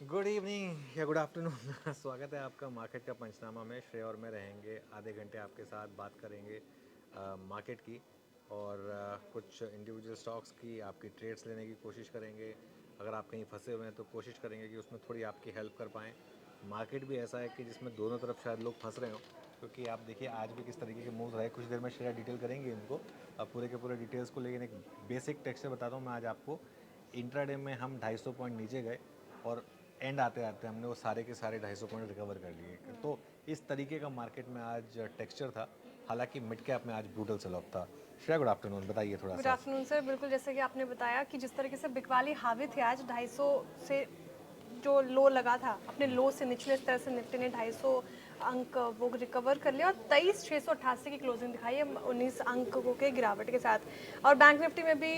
Good evening या good afternoon स्वागत है आपका मार्केट का पंचनामा में। श्रेय और मैं रहेंगे आधे घंटे आपके साथ, बात करेंगे मार्केट की और कुछ इंडिविजुअल स्टॉक्स की आपकी ट्रेड्स लेने की कोशिश करेंगे। अगर आप कहीं फंसे हुए हैं तो कोशिश करेंगे कि उसमें थोड़ी आपकी हेल्प कर पाएँ। मार्केट भी ऐसा है कि जिसमें दोनों तरफ शायद लोग फंस रहे हो, क्योंकि आप देखिए आज भी किस तरीके के मूव रहे। कुछ देर में शेयर डिटेल करेंगे इनको, अब पूरे के पूरे डिटेल्स को, लेकिन एक बेसिक टेक्सचर बताता हूँ मैं आज आपको। इंट्राडे में हम 250 पॉइंट नीचे गए और एंड आते आते हमने वो सारे के सारे 250 पॉइंट रिकवर कर लिए। तो इस तरीके का मार्केट में आज टेक्सचर था। हालांकि मिड कैप में आज ब्रूटल सेल ऑफ था। श्रेया, गुड आफ्टरनून, बताइए थोड़ा गुड सा। Afternoon sir. बिल्कुल जैसे कि आपने बताया कि जिस तरीके से बिकवाली हावी थे आज 250 से जो लो लगा था, अपने लो से निचले स्तर से निफ्टी ने 250 अंक वो रिकवर कर लिया और 23,688 की क्लोजिंग दिखाई है 19 अंकों के गिरावट के साथ। और बैंक निफ्टी में भी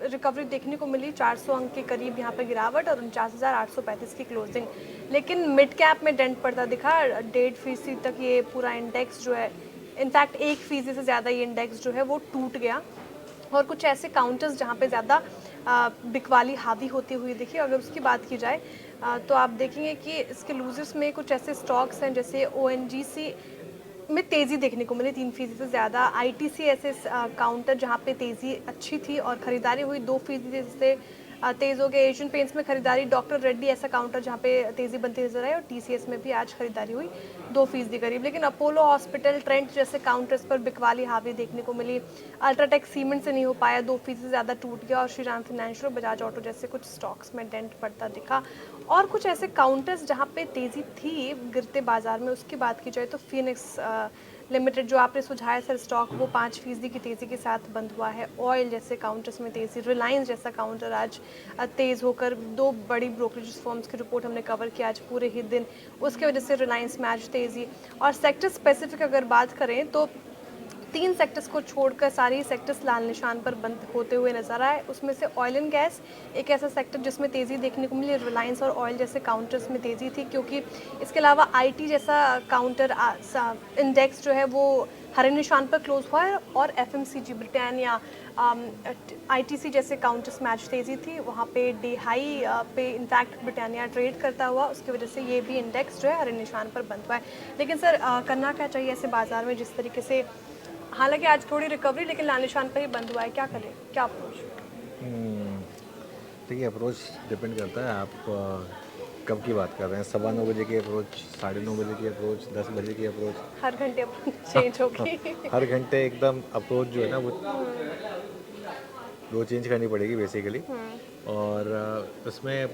रिकवरी देखने को मिली, 400 अंक के करीब यहाँ पर गिरावट और 49,835 की क्लोजिंग। लेकिन मिड कैप में डेंट पड़ता दिखा, 1.5% तक ये पूरा इंडेक्स जो है, इनफैक्ट 1% से ज़्यादा ये इंडेक्स जो है वो टूट गया। और कुछ ऐसे काउंटर्स जहाँ पे ज़्यादा बिकवाली हावी होती हुई देखिए, अगर उसकी बात की जाए तो आप देखेंगे कि इसके लूजर्स में कुछ ऐसे स्टॉक्स हैं जैसे ONGC में तेज़ी देखने को मिली 3% से ज़्यादा। ITC ऐसे काउंटर जहाँ पे तेज़ी अच्छी थी और ख़रीदारी हुई 2% से तेज़ हो गए। एशियन पेंट्स में खरीदारी, डॉक्टर रेड्डी ऐसा काउंटर जहाँ पे तेज़ी बनती नजर आई और TCS में भी आज खरीदारी हुई 2% करीब। लेकिन अपोलो हॉस्पिटल, ट्रेंट जैसे काउंटर्स पर बिकवाली हावी देखने को मिली। अल्ट्राटेक सीमेंट से नहीं हो पाया, 2% से ज़्यादा टूट गया। और श्रीराम फाइनेंशियल, बजाज ऑटो जैसे कुछ स्टॉक्स में डेंट पड़ता दिखा। और कुछ ऐसे काउंटर्स जहाँ पे तेज़ी थी गिरते बाजार में, उसकी बात की जाए तो फिनिक्स लिमिटेड जो आपने सुझाया सर स्टॉक, वो 5% की तेज़ी के साथ बंद हुआ है। ऑयल जैसे काउंटर्स में तेज़ी, रिलायंस जैसा काउंटर आज तेज़ होकर, दो बड़ी ब्रोकरेज फर्म्स की रिपोर्ट हमने कवर किया आज पूरे ही दिन, उसके वजह से रिलायंस में आज तेज़ी। और सेक्टर स्पेसिफिक अगर बात करें तो 3 सेक्टर्स को छोड़कर सारे ही सेक्टर्स लाल निशान पर बंद होते हुए नजर आए। उसमें से ऑयल एंड गैस एक ऐसा सेक्टर जिसमें तेज़ी देखने को मिली, रिलायंस और ऑयल जैसे काउंटर्स में तेज़ी थी, क्योंकि इसके अलावा IT जैसा काउंटर इंडेक्स जो है वो हरे निशान पर क्लोज हुआ है। और FMCG, ब्रिटानिया, ITC जैसे काउंटर्स में आज तेज़ी थी, वहाँ पे डे हाई पे इनफैक्ट ब्रिटानिया ट्रेड करता हुआ, उसकी वजह से ये भी इंडेक्स जो है हरे निशान पर बंद हुआ है। लेकिन सर करना क्या चाहिए ऐसे बाजार में जिस तरीके से, हालांकि आज थोड़ी रिकवरी लेकिन लाल निशान पर ही बंद हुआ है, क्या करें, क्या अप्रोच? देखिए, अप्रोच डिपेंड करता है आप कब की बात कर रहे हैं। 9:15 बजे की अप्रोच, 9:30 बजे की अप्रोच, 10 बजे की अप्रोच। हर घंटे चेंज होगी। हर घंटे एकदम अप्रोच जो है ना वो चेंज करनी पड़ेगी बेसिकली। और उसमें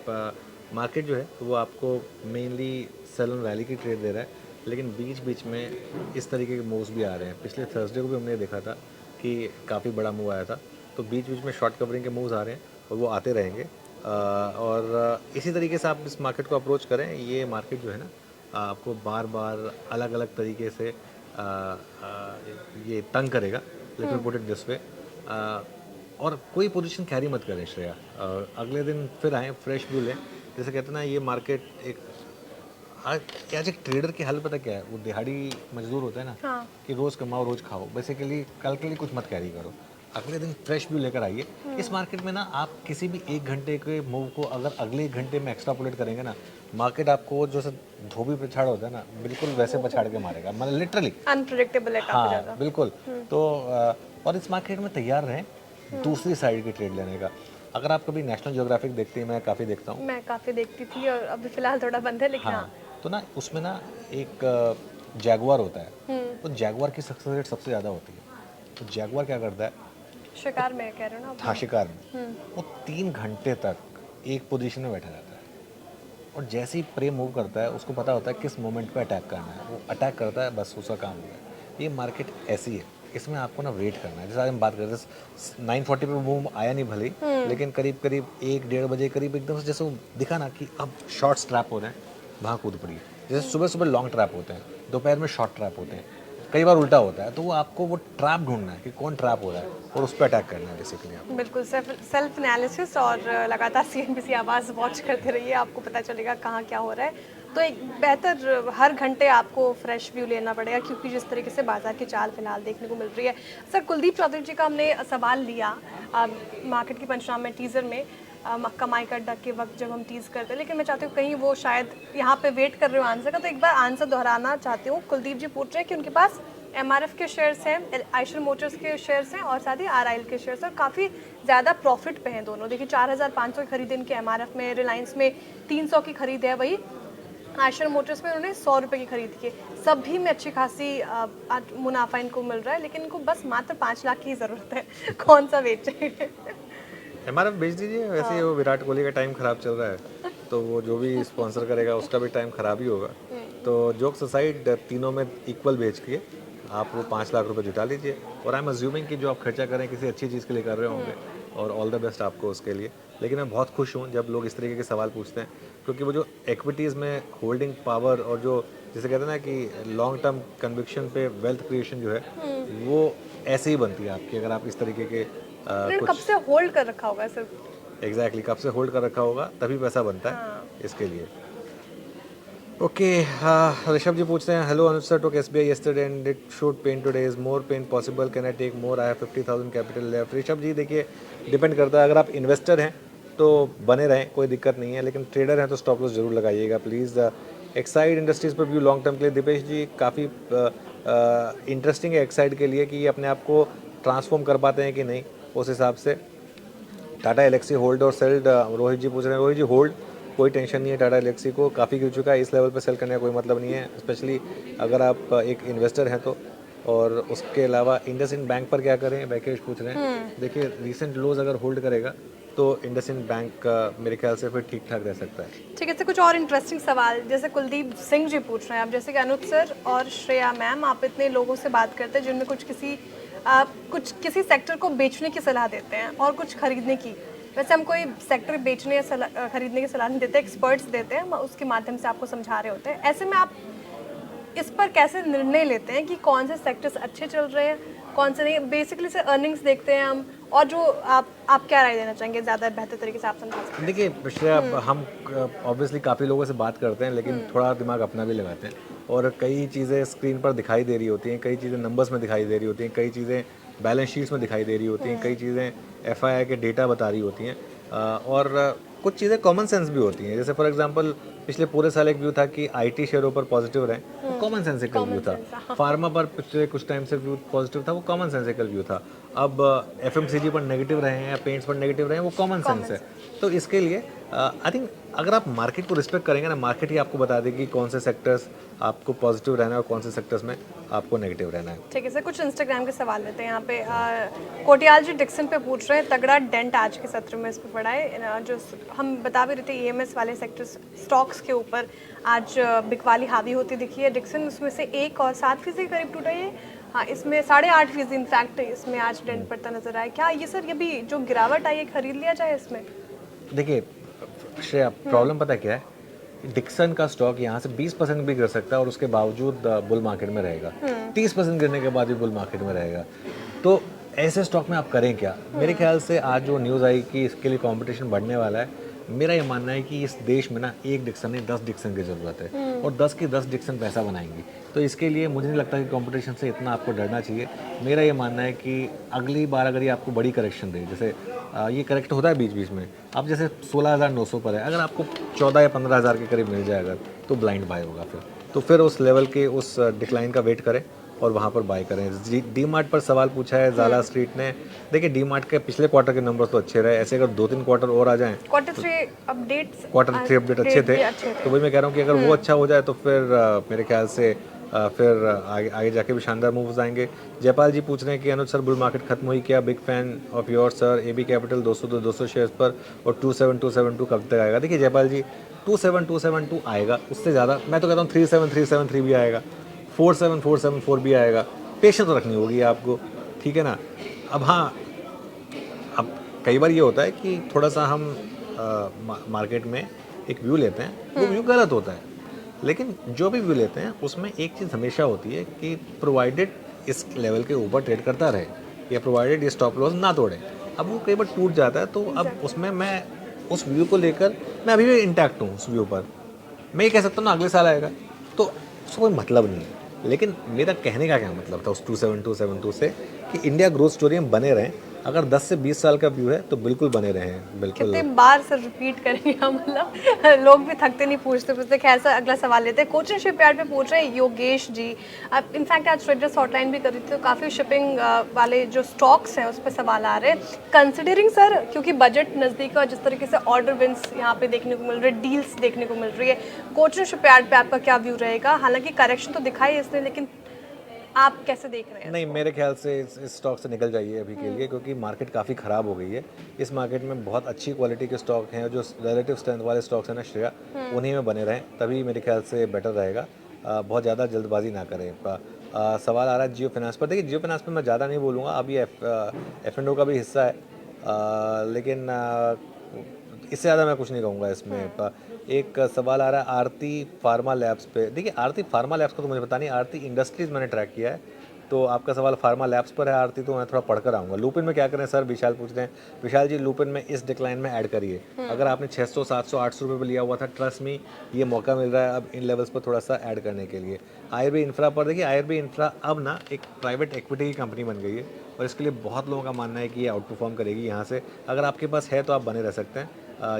मार्केट जो है वो आपको मेनली सेल एंड रैली की ट्रेड दे रहा है, लेकिन बीच बीच में इस तरीके के मूव्स भी आ रहे हैं। पिछले थर्सडे को भी हमने देखा था कि काफ़ी बड़ा मूव आया था। तो बीच बीच में शॉर्ट कवरिंग के मूव्स आ रहे हैं और वो आते रहेंगे। और इसी तरीके से आप इस मार्केट को अप्रोच करें। ये मार्केट जो है ना आपको बार बार अलग अलग तरीके से ये तंग करेगा, let me put it this way. और कोई पोजीशन कैरी मत करें श्रेया। अगले दिन फिर आए फ्रेश व्यू लें। जैसे कहते हैं ना, ये मार्केट एक आज एक ट्रेडर की हालत पता क्या है, वो दिहाड़ी मजदूर होता है ना, हाँ। कि रोज़ कमाओ रोज़ खाओ। बेसिकली कल के लिए कुछ मत कैरी करो, अगले दिन फ्रेश व्यू लेकर आइए। इस मार्केट में ना आप किसी भी एक घंटे के मूव को अगर अगले एक घंटे में एक्स्ट्रापोलेट करेंगे ना, मार्केट आपको जैसे धोबी पछाड़ होता है ना, बिल्कुल वैसे पछाड़ के मारेगा, मतलब लिटरली। अनप्रिडिक्टेबल है काफ़ी हाँ ज़्यादा। बिल्कुल। तो और इस मार्केट में तैयार रहें दूसरी साइड की ट्रेड लेने का। अगर आप कभी नेशनल ज्योग्राफिक देखते हैं, मैं काफ़ी देखता हूँ। मैं काफ़ी देखती थी और अभी फ़िलहाल थोड़ा बंद है, लेकिन हाँ। हाँ, तो ना उसमें ना एक जैगुआर होता है। तो जैगुआर की सक्सेस रेट सबसे ज़्यादा होती है। तो जैगुआर क्या करता है, शिकार में कह रहे हो ना था आप? शिकार में, वो 3 घंटे तक एक पोजीशन में बैठा रहता है। और जैसे ही प्रे मूव करता है, उसको पता होता है किस मोमेंट पे अटैक करना है, वो अटैक करता है, बस उसका काम हो गया। ये मार्केट ऐसी है, इसमें आपको ना वेट करना है। जैसे आज हम बात करते हैं 9:40 पे मूव आया नहीं भले ही, लेकिन करीब करीब 1-1:30 बजे करीब एकदम से जैसे वो दिखा ना कि अब शॉर्ट ट्रैप हो रहे हैं, वहाँ कूद पड़ी। जैसे सुबह सुबह लॉन्ग ट्रैप होते हैं, दोपहर में शॉर्ट ट्रैप होते हैं, कई बार उल्टा होता है। तो वो आपको वो ट्रैप ढूंढना है कि कौन ट्रैप हो रहा है और उस पर अटैक करना है बेसिकली आप। बिल्कुल सेल्फ एनालिसिस और लगातार CNBC आवाज़ वॉच करते रहिए, आपको पता चलेगा कहाँ क्या हो रहा है। तो एक बेहतर, हर घंटे आपको फ्रेश व्यू लेना पड़ेगा, क्योंकि जिस तरीके से बाजार की चाल फिलहाल देखने को मिल रही है। सर कुलदीप चौधरी जी का हमने सवाल लिया मार्केट की पंचनामे टीजर में, कमाई का अड्डा के वक्त जब हम टीज करते हैं, लेकिन मैं चाहती हूँ कहीं वो शायद यहाँ पे वेट कर रहे हो आंसर का, तो एक बार आंसर दोहराना चाहती हूँ। कुलदीप जी पूछ रहे हैं कि उनके पास एमआरएफ के शेयर्स हैं, आइशर मोटर्स के शेयर्स हैं और साथ ही आरआईएल के शेयर्स हैं, और काफ़ी ज़्यादा प्रॉफिट पे हैं दोनों। देखिए 4,500 की खरीद इनके एमआरएफ में, रिलायंस में 300 की खरीद है, वही आइशर मोटर्स में उन्होंने 100 रुपये की खरीद की। सभी में अच्छी खासी मुनाफा इनको मिल रहा है, लेकिन इनको बस मात्र 5 लाख की ज़रूरत है। कौन सा बेचें? एमआरएफ बेच दीजिए, वैसे ही वो विराट कोहली का टाइम ख़राब चल रहा है, तो वो जो भी स्पॉन्सर करेगा उसका भी टाइम ख़राब ही होगा। तो जोक्स असाइड, तीनों में इक्वल बेच के आप वो 5 लाख रुपए जुटा लीजिए, और आई एम अज्यूमिंग कि जो आप खर्चा करें किसी अच्छी चीज़ के लिए कर रहे होंगे, और ऑल द बेस्ट आपको उसके लिए। लेकिन मैं बहुत खुश हूँ जब लोग इस तरीके के सवाल पूछते हैं, क्योंकि वो जो एक्विटीज़ में होल्डिंग पावर और जो जिसे कहते हैं ना कि लॉन्ग टर्म कन्विक्शन पे वेल्थ क्रिएशन जो है, वो ऐसे ही बनती है आपकी, अगर आप इस तरीके के कब से होल्ड कर रखा होगा सिर्फ। एग्जैक्टली कब से होल्ड कर रखा होगा तभी पैसा बनता है इसके लिए। ओके, ऋषभ जी पूछते हैं, hello Anuj sir, took SBI yesterday and it should pain today, is more pain possible, can I take more, I have 50,000 capital left। Rishabh जी देखिए, डिपेंड करता है, अगर आप इन्वेस्टर हैं तो बने रहें, कोई दिक्कत नहीं है, लेकिन ट्रेडर हैं तो स्टॉप लॉस जरूर लगाइएगा प्लीज़। एक्साइड इंडस्ट्रीज़ पर व्यू लॉन्ग टर्म के लिए दीपेश जी काफ़ी इंटरेस्टिंग है एक्साइड के लिए कि ये अपने आप को ट्रांसफॉर्म कर पाते हैं कि नहीं, उस हिसाब से। टाटा एलेक्सी होल्ड और सेल्ड, रोहित जी पूछ रहे हैं, रोहित जी होल्ड, कोई टेंशन नहीं है, टाटा एलेक्सी को काफ़ी गिर चुका है, इस लेवल पे सेल करने का कोई मतलब नहीं है, स्पेशली अगर आप एक इन्वेस्टर हैं तो। और उसके अलावा इंडसइंड बैंक पर क्या करें, वैकेश पूछ रहे हैं। देखिए रीसेंट लोज अगर होल्ड करेगा तो इंडसइंड बैंक मेरे ख्याल से फिर ठीक ठाक रह सकता है। ठीक है, तो कुछ और इंटरेस्टिंग सवाल जैसे कुलदीप सिंह जी पूछ रहे हैं, आप जैसे कि अनुज सर और श्रेया मैम, आप इतने लोगों से बात करते हैं जिनमें कुछ किसी सेक्टर को बेचने की सलाह देते हैं और कुछ खरीदने की। वैसे हम कोई सेक्टर बेचने या खरीदने की सलाह नहीं देते, एक्सपर्ट्स देते हैं, उसके माध्यम से आपको समझा रहे होते हैं। ऐसे में आप इस पर कैसे निर्णय लेते हैं कि कौन से सेक्टर्स अच्छे चल रहे हैं, कौन से नहीं? बेसिकली से अर्निंग्स देखते हैं हम, और जो आप क्या राय देना चाहेंगे, ज़्यादा बेहतर तरीके से आप समझा सकते हैं। देखिए श्रेया, हम ऑब्वियसली काफ़ी लोगों से बात करते हैं, लेकिन थोड़ा दिमाग अपना भी लगाते हैं, और कई चीज़ें स्क्रीन पर दिखाई दे रही होती हैं, कई चीज़ें नंबर्स में दिखाई दे रही होती हैं, कई चीज़ें बैलेंस शीट्स में दिखाई दे रही होती हैं, कई चीज़ें एफआईआई के डेटा बता रही होती हैं, और कुछ चीज़ें कॉमन सेंस भी होती हैं। जैसे फॉर एग्जांपल पिछले पूरे साल एक व्यू था कि आईटी शेयरों पर पॉजिटिव रहे, कॉमन सेंसिकल व्यू था। फार्मा पर पिछले कुछ टाइम से व्यू पॉजिटिव था, वो कॉमन सेंसिकल व्यू था। अब एफएमसीजी पर नेगेटिव रहे हैं या पेंट्स पर नेगेटिव रहे हैं, वो कॉमन सेंस है। तो इसके लिए आई थिंक अगर आप मार्केट को रिस्पेक्ट करेंगे ना, मार्केट ही आपको बता देगी कौन से सेक्टर्स आपको पॉजिटिव रहना है और कौन से सेक्टर्स में आपको नेगेटिव रहना है। ठीक है सर, कुछ इंस्टाग्राम के सवाल लेते हैं यहाँ पे। कोटियाल जी डिक्सन पे पूछ रहे हैं, तगड़ा डेंट आज के सत्र में इस पर पड़ा है, जो हम बता भी रहे थे ईएमएस वाले सेक्टर स्टॉक्स के ऊपर आज बिकवाली हावी होती दिखी है। डिक्सन उसमें से 1.7% के करीब टूटा है। हाँ, इसमें 8.5% इनफैक्ट इसमें आज डेंट पड़ता नजर आया। क्या ये सर, ये भी जो गिरावट आई है खरीद लिया जाए इसमें? देखिए श्रेया, प्रॉब्लम पता क्या है, डिक्सन का स्टॉक यहाँ से 20% भी गिर सकता है और उसके बावजूद बुल मार्केट में रहेगा, 30% गिरने के बाद भी बुल मार्केट में रहेगा। तो ऐसे स्टॉक में आप करें क्या? मेरे ख्याल से आज जो न्यूज़ आई कि इसके लिए कंपटीशन बढ़ने वाला है, मेरा ये मानना है कि इस देश में ना एक डिक्सन नहीं 10 डिक्सन की ज़रूरत है, और 10 की 10 डिक्सन पैसा बनाएंगी। तो इसके लिए मुझे नहीं लगता कि कंपटीशन से इतना आपको डरना चाहिए। मेरा ये मानना है कि अगली बार अगर ये आपको बड़ी करेक्शन दे, जैसे ये करेक्ट होता है बीच बीच में, अब जैसे 16,900 पर है, अगर आपको 14 या 15,000 के करीब मिल जाए अगर, तो ब्लाइंड बाय होगा फिर उस लेवल के उस डिक्लाइन का वेट करें और वहाँ पर बाय करें। डी मार्ट पर सवाल पूछा है जाला स्ट्रीट ने। देखिए डी मार्ट के पिछले क्वार्टर के नंबर्स तो अच्छे रहे, ऐसे अगर 2-3 क्वार्टर और आ जाएं, क्वार्टर 3 अपडेट अच्छे थे, तो वही मैं कह रहा हूँ कि अगर वो अच्छा हो जाए तो फिर मेरे ख्याल से फिर आगे जाके भी शानदार मूव्स आएंगे। जयपाल जी पूछ रहे हैं कि अनुज सर बुल मार्केट खत्म हुई क्या? Big fan of your sir, AB Capital 200 shares पर, और 27272 कब तक आएगा? देखिए जयपाल जी, 27272 आएगा, उससे ज़्यादा मैं तो कहता हूँ 37373 भी आएगा, 47474 भी आएगा। पेशेंस तो रखनी होगी आपको, ठीक है ना। अब हाँ, अब कई बार ये होता है कि थोड़ा सा हम मार्केट में एक व्यू लेते हैं, वो व्यू गलत होता है, लेकिन जो भी व्यू लेते हैं उसमें एक चीज़ हमेशा होती है कि प्रोवाइडेड इस लेवल के ऊपर ट्रेड करता रहे, या प्रोवाइडेड ये स्टॉप लॉस ना तोड़े। अब वो कई बार टूट जाता है, तो अब उसमें मैं उस व्यू को लेकर मैं अभी भी इंटैक्ट हूँ उस व्यू पर। मैं ये कह सकता हूँ ना अगले साल आएगा, तो उसका कोई मतलब नहीं है। लेकिन मेरा कहने का क्या मतलब था उस 27272 से कि इंडिया ग्रोथ स्टोरी में बने रहें, अगर 10 से 20 साल का व्यू है तो बिल्कुल बने रहें, बिल्कुल। कितने बार सर रिपीट करेंगे हम, मतलब लोग भी थकते नहीं पूछते पूछते। खैर सर, अगला सवाल लेते हैं। कोचिन शिपयार्ड पे पूछ रहे हैं योगेश जी। अब इनफैक्ट आज ट्रेडर्स हॉटलाइन भी करी थी, तो काफ़ी शिपिंग वाले जो स्टॉक्स हैं उस पर सवाल आ रहे हैं। कंसिडरिंग सर, क्योंकि बजट नज़दीक है, जिस तरीके से ऑर्डर विंस यहाँ पे देखने को मिल रहे, डील्स देखने को मिल रही है, कोचिन शिपयार्ड पे आपका क्या व्यू रहेगा? हालांकि करेक्शन तो दिखाई है इसने, लेकिन आप कैसे देख रहे हैं नहीं, इसको? मेरे ख्याल से इस स्टॉक से निकल जाइए अभी के लिए, क्योंकि मार्केट काफ़ी ख़राब हो गई है। इस मार्केट में बहुत अच्छी क्वालिटी के स्टॉक हैं, जो रिलेटिव स्ट्रेंथ वाले स्टॉक्स हैं ना श्रेया, उन्हीं में बने रहें, तभी मेरे ख्याल से बेटर रहेगा। बहुत ज़्यादा जल्दबाजी ना करें। सवाल आ रहा है जियो फाइनेंस पर। देखिए, जियो फाइनेंस पर मैं ज़्यादा नहीं बोलूँगा, अभी F&O का भी हिस्सा है, लेकिन इससे ज़्यादा मैं कुछ नहीं कहूँगा इसमें। एक सवाल आ रहा है आरती फार्मा लैब्स पे। देखिए, आरती फार्मा लैब्स का तो मुझे पता नहीं, आरती इंडस्ट्रीज़ मैंने ट्रैक किया है। तो आपका सवाल फार्मा लैब्स पर है आरती, तो मैं थोड़ा पढ़कर आऊँगा। लुपिन में क्या करें सर, विशाल पूछ रहे हैं। विशाल जी, लुपिन में इस डिक्लाइन में ऐड करिए। अगर आपने 600 700 800 रुपये पर लिया हुआ था, ट्रस्ट मी, ये मौका मिल रहा है अब इन लेवल्स पर थोड़ा सा ऐड करने के लिए। आईआरबी इंफ्रा पर देखिए, आईआरबी इंफ्रा अब ना एक प्राइवेट इक्विटी की कंपनी बन गई है, और इसके लिए बहुत लोगों का मानना है कि ये आउट परफॉर्म करेगी यहाँ से। अगर आपके पास है तो आप बने रह सकते हैं,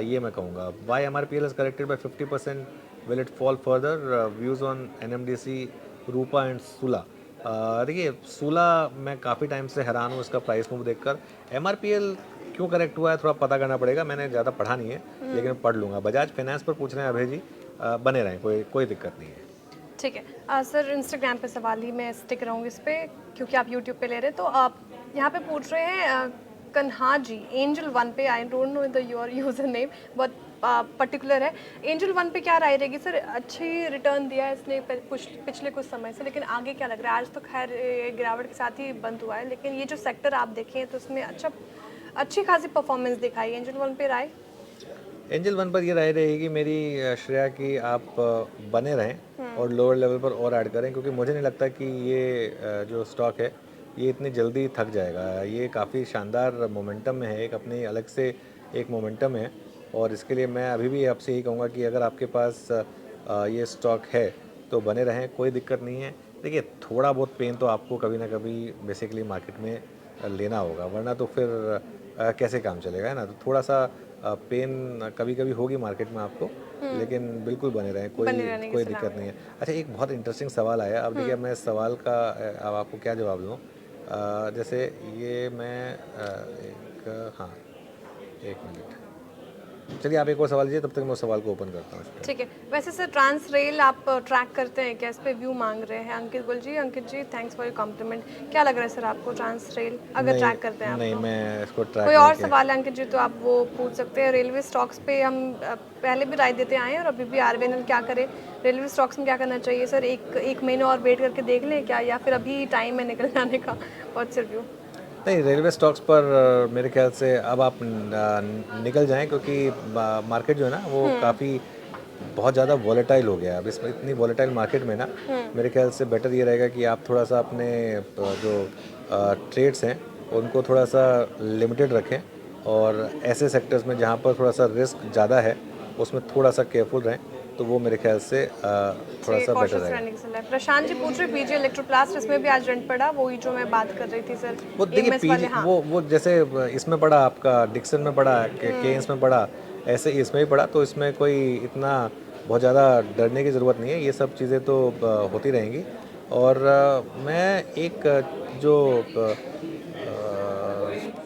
ये मैं कहूँगा। Why MRPL is corrected by 50%, will it fall further? Views on NMDC, Rupa and Sula. देखिए, सूला मैं काफ़ी टाइम से हैरान हूँ इसका प्राइस मूव देखकर। MRPL क्यों करेक्ट हुआ है थोड़ा पता करना पड़ेगा, मैंने ज़्यादा पढ़ा नहीं है, लेकिन पढ़ लूँगा। बजाज फाइनेंस पर पूछ रहे हैं अभय जी, बने रहें, कोई कोई दिक्कत नहीं है। ठीक है सर, इंस्टाग्राम पे सवाल ही मैं स्टिक रहूँगी इस पे, क्योंकि आप यूट्यूब पे ले रहे हैं। तो आप यहाँ पे पूछ रहे हैं कन्हा जी, एंजल वन पे। I don't know the your user name, बहुत पर्टिकुलर है। एंजल वन पे क्या राय रहेगी सर? अच्छी रिटर्न दिया है इसने पिछले कुछ समय से, लेकिन आगे क्या लग रहा है? आज तो खैर गिरावट के साथ ही बंद हुआ है, लेकिन ये जो सेक्टर आप देखें तो उसमें अच्छी खासी परफॉर्मेंस दिखाई है। एंजल वन पे राय? एंजल वन पर ये राय रहेगी मेरी श्रेया कि आप बने रहें और लोअर लेवल पर और ऐड करें, क्योंकि मुझे नहीं लगता कि ये जो स्टॉक है ये इतनी जल्दी थक जाएगा। ये काफ़ी शानदार मोमेंटम में है, एक अपनी अलग से एक मोमेंटम है, और इसके लिए मैं अभी भी आपसे यही कहूँगा कि अगर आपके पास ये स्टॉक है तो बने रहें, कोई दिक्कत नहीं है। देखिए, थोड़ा बहुत पेन तो आपको कभी ना कभी बेसिकली मार्केट में लेना होगा, वरना तो फिर कैसे काम चलेगा, है ना। तो थोड़ा सा पेन कभी कभी होगी मार्केट में आपको, लेकिन बिल्कुल बने रहें, बने रहने की कोई सलाह दिक्कत नहीं है। अच्छा, एक बहुत इंटरेस्टिंग सवाल आया, अब देखिए मैं इस सवाल का अब आपको क्या जवाब दूँ। जैसे ये मैं हाँ, एक मिनट, चलिए आप एक और सवाल लीजिए, तब तक मैं उस सवाल को ओपन करता हूँ। ठीक है। वैसे सर, ट्रांस रेल आप ट्रैक करते हैं क्या? इस पे व्यू मांग रहे हैं अंकित गुल जी। अंकित जी, थैंक्स फॉर योर कॉम्प्लीमेंट। क्या लग रहा है सर आपको ट्रांस रेल, अगर ट्रैक करते हैं आप नहीं, तो? मैं इसको ट्रैक कोई नहीं और किया। सवाल है अंकित जी तो आप वो पूछ सकते हैं। रेलवे स्टॉक्स पे हम पहले भी राय देते आए हैं, और अभी भी आरबीएनएल क्या करे, रेलवे स्टॉक्स में क्या करना चाहिए सर? एक महीने और वेट करके देख लें क्या, या फिर अभी टाइम है निकल जाने का? और सर व्यू? नहीं, रेलवे स्टॉक्स पर मेरे ख्याल से अब आप निकल जाएं, क्योंकि मार्केट जो है ना वो काफ़ी बहुत ज़्यादा वॉलेटाइल हो गया है। अब इसमें इतनी वॉलेटाइल मार्केट में ना, मेरे ख्याल से बेटर ये रहेगा कि आप थोड़ा सा अपने जो ट्रेड्स हैं उनको थोड़ा सा लिमिटेड रखें, और ऐसे सेक्टर्स में जहाँ पर थोड़ा सा रिस्क ज़्यादा है उसमें थोड़ा सा केयरफुल रहें, तो वो मेरे ख्याल से थोड़ा सा बेटर कॉशियस रहेगा। रहने की सलाह है। प्रशांत जी पूछ रहे पीजी इलेक्ट्रोप्लास्ट, इसमें भी आज रंट पड़ा, वही जो मैं बात कर रही थी सर, वो देखिए एमएस पीजी, वाले। हाँ, वो जैसे इसमें पड़ा, आपका डिक्सन में पड़ा, केन्स में पड़ा, ऐसे ही इसमें भी पड़ा, तो इसमें कोई इतना बहुत ज़्यादा डरने की ज़रूरत नहीं है। ये सब चीज़ें तो होती रहेंगी। और मैं एक जो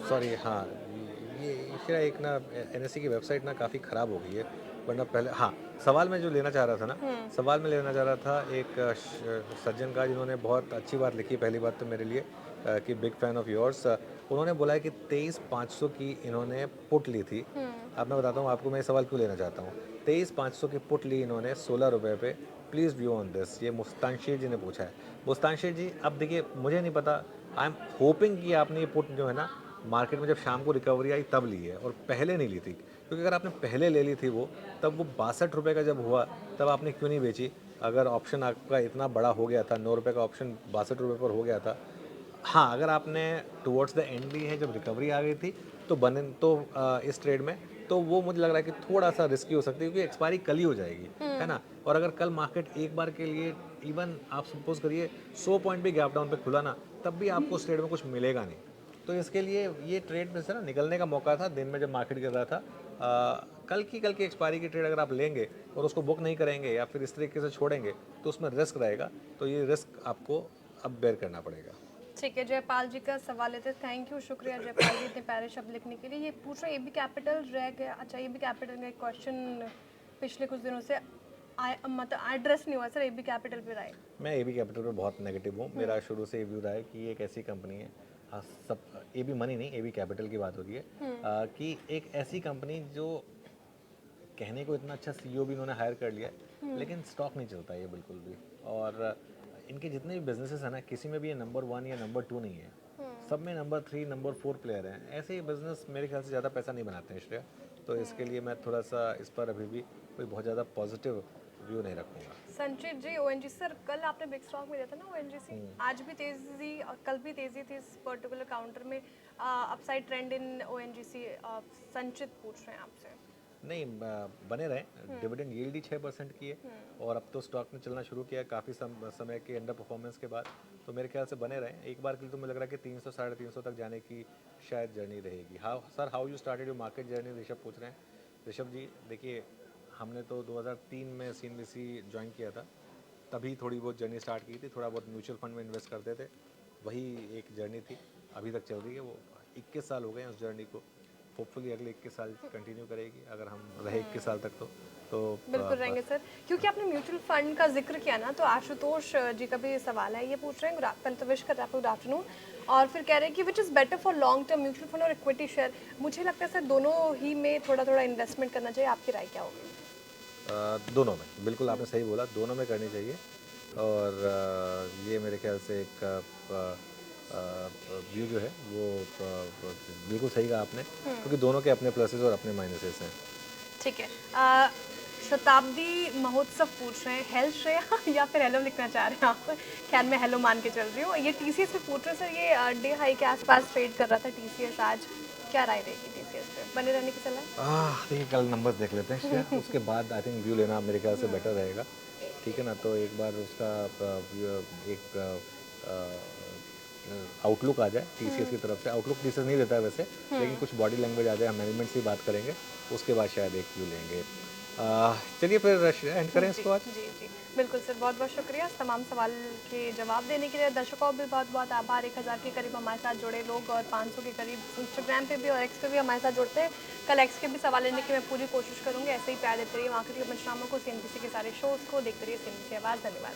सॉरी, हाँ, ये इसका एक ना NSE की वेबसाइट ना काफ़ी ख़राब हो गई है, वरना पहले। हाँ, सवाल मैं जो लेना चाह रहा था ना, सवाल मैं लेना चाह रहा था एक सज्जन का, जिन्होंने बहुत अच्छी बात लिखी। पहली बात तो मेरे लिए कि बिग फैन ऑफ योर्स। उन्होंने बोला है कि 23,500 की इन्होंने पुट ली थी। अब मैं बताता हूँ आपको मैं ये सवाल क्यों लेना चाहता हूँ। 23,500 की पुट ली इन्होंने 16 रुपये पे। प्लीज़ व्यू ऑन दिस, ये मुस्तानशीर जी ने पूछा है। मुस्तानशीर जी, अब देखिए मुझे नहीं पता, आई एम होपिंग कि आपने ये पुट जो है ना मार्केट में जब शाम को रिकवरी आई तब ली है, और पहले नहीं ली थी, क्योंकि अगर आपने पहले ले ली थी वो, तब वो 62 रुपये का जब हुआ तब आपने क्यों नहीं बेची? अगर ऑप्शन आपका इतना बड़ा हो गया था, 9 रुपये का ऑप्शन 62 रुपये पर हो गया था। हाँ, अगर आपने टुवर्ड्स द एंड ली है, जब रिकवरी आ गई थी, तो बने तो इस ट्रेड में तो वो मुझे लग रहा है कि थोड़ा सा रिस्की हो सकती है, क्योंकि एक्सपायरी कल ही हो जाएगी, है ना। और अगर कल मार्केट एक बार के लिए इवन आप सपोज करिए 100 पॉइंट भी गैप डाउन पे खुला ना, तब भी आपको उस ट्रेड में कुछ मिलेगा नहीं। तो इसके लिए ये ट्रेड में से ना निकलने का मौका था दिन में जब मार्केट गिर रहा था। कल की एक्सपायरी की ट्रेड अगर आप लेंगे और उसको बुक नहीं करेंगे या फिर इस तरीके से छोड़ेंगे तो उसमें रिस्क रहेगा, तो ये रिस्क आपको अब बेयर करना पड़ेगा। ठीक है, जयपाल जी का सवाल लेते हैं। थैंक यू, शुक्रिया जयपाल जी इतने प्यारे शब्द लिखने के लिए। ये पूछ रहे एबी कैपिटल रह गया। अच्छा, एबी कैपिटल का एक क्वेश्चन पिछले कुछ दिनों से मतलब एड्रेस नहीं हुआ सर, एबी कैपिटल पे राय। मैं एबी कैपिटल पर बहुत नेगेटिव हूँ। मेरा शुरू से व्यू रहा है कि ये एक ऐसी कंपनी है, हाँ सब एबी मनी नहीं, एबी कैपिटल की बात हो रही है, कि एक ऐसी कंपनी जो कहने को इतना अच्छा सीईओ भी इन्होंने हायर कर लिया है, लेकिन स्टॉक नहीं चलता ये बिल्कुल भी। और इनके जितने भी बिजनेसेस हैं ना, किसी में भी ये नंबर 1 या नंबर 2 नहीं है, सब में नंबर 3 नंबर 4 प्लेयर हैं। ऐसे ही बिजनेस मेरे ख्याल से ज़्यादा पैसा नहीं बनाते हैं श्रेया, तो इसके लिए मैं थोड़ा सा इस पर अभी भी कोई बहुत ज़्यादा पॉजिटिव व्यू नहीं रखूँगा। संचित जी, ओएनजीसी सर कल आपने बिग स्टॉक में दिया था ना ओएनजीसी, आज भी तेजी और कल भी तेजी थी इस पर्टिकुलर काउंटर में, अपसाइड ट्रेंड इन ओएनजीसी। संचित पूछ रहे हैं आपसे। नहीं, बने रहे। डिविडेंड यील्ड ही 6% की है और अब तो स्टॉक ने चलना शुरू किया है काफ़ी समय के अंडर परफॉर्मेंस के बाद, तो मेरे ख्याल से बने रहे। एक बार के लिए तो मुझे लग रहा है कि 300 350 तक जाने की शायद जर्नी रहेगी। How you started your market journey, Rishabh पूछ रहे हैं। ऋषभ जी देखिए, हमने तो 2003 में CNBC ज्वाइन किया था, तभी थोड़ी बहुत जर्नी स्टार्ट की थी, थोड़ा बहुत म्यूचुअल फंड में इन्वेस्ट करते थे, वही एक जर्नी थी, अभी तक चल रही है। वो 21 साल हो गए हैं उस जर्नी को, होपफुली अगले 21 साल कंटिन्यू करेगी अगर हम रहे 21 साल तक तो बिल्कुल रहेंगे सर। क्योंकि आपने म्यूचुअल फंड का जिक्र किया ना, तो आशुतोष जी का भी सवाल है, ये पूछ रहे हैं। पहले तो विश कर रहे हैं आपको गुड आफ्टरनून, और फिर कह रहे हैं कि which is better for long term, mutual fund और इक्विटी शेयर। मुझे लगता है सर दोनों ही में थोड़ा थोड़ा इन्वेस्टमेंट करना चाहिए, आपकी राय क्या होगी? दोनों में, बिल्कुल आपने सही बोला, दोनों में करनी चाहिए। और ये मेरे ख्याल से एक व्यू जो है वो बिल्कुल सही कहा आपने, क्योंकि दोनों के अपने प्लसेस और अपने माइनसेस हैं। ठीक है, शताब्दी महोत्सव पूछ रहे हैं हेल्थ श्रेया या फिर हेलो लिखना चाह रहे हैं आप? खैर मैं हेलो मान के चल रही हूँ। ये टीसीएस पे पूछ रहे हैं सर, ये डे हाई के आसपास ट्रेड कर रहा था टीसीएस, आज क्या राय रहेगी टीसीएस पे, बने रहने की सलाह? देखिए कल नंबर्स देख लेते हैं श्रेया, उसके बाद आई थिंक व्यू लेना मेरे ख्याल से बेटर रहेगा, ठीक है ना। तो एक बार उसका एक आउटलुक आ जाए टीसीएस की तरफ से। आउटलुक टीसीएस नहीं देता है वैसे, लेकिन कुछ बॉडी लैंग्वेज आ जाए, हम मैनेजमेंट से ही बात करेंगे, उसके बाद शायद एक व्यू लेंगे। चलिए फिर एंड करें इसको आज। जी जी बिल्कुल सर, बहुत बहुत शुक्रिया तमाम सवाल के जवाब देने के लिए। दर्शकों भी बहुत बहुत आभार। 1000 के करीब हमारे साथ जुड़े लोग और 500 के करीब इंस्टाग्राम पे भी और एक्स पे भी हमारे साथ जुड़ते हैं। कल एक्स के भी सवाल लेने की मैं पूरी कोशिश करूँगी। ऐसे ही प्यार देते रहिए मार्केट के पंचनामों को, CNBC के सारे शोज़ को देखते रहिए, CNBC आवाज़। धन्यवाद।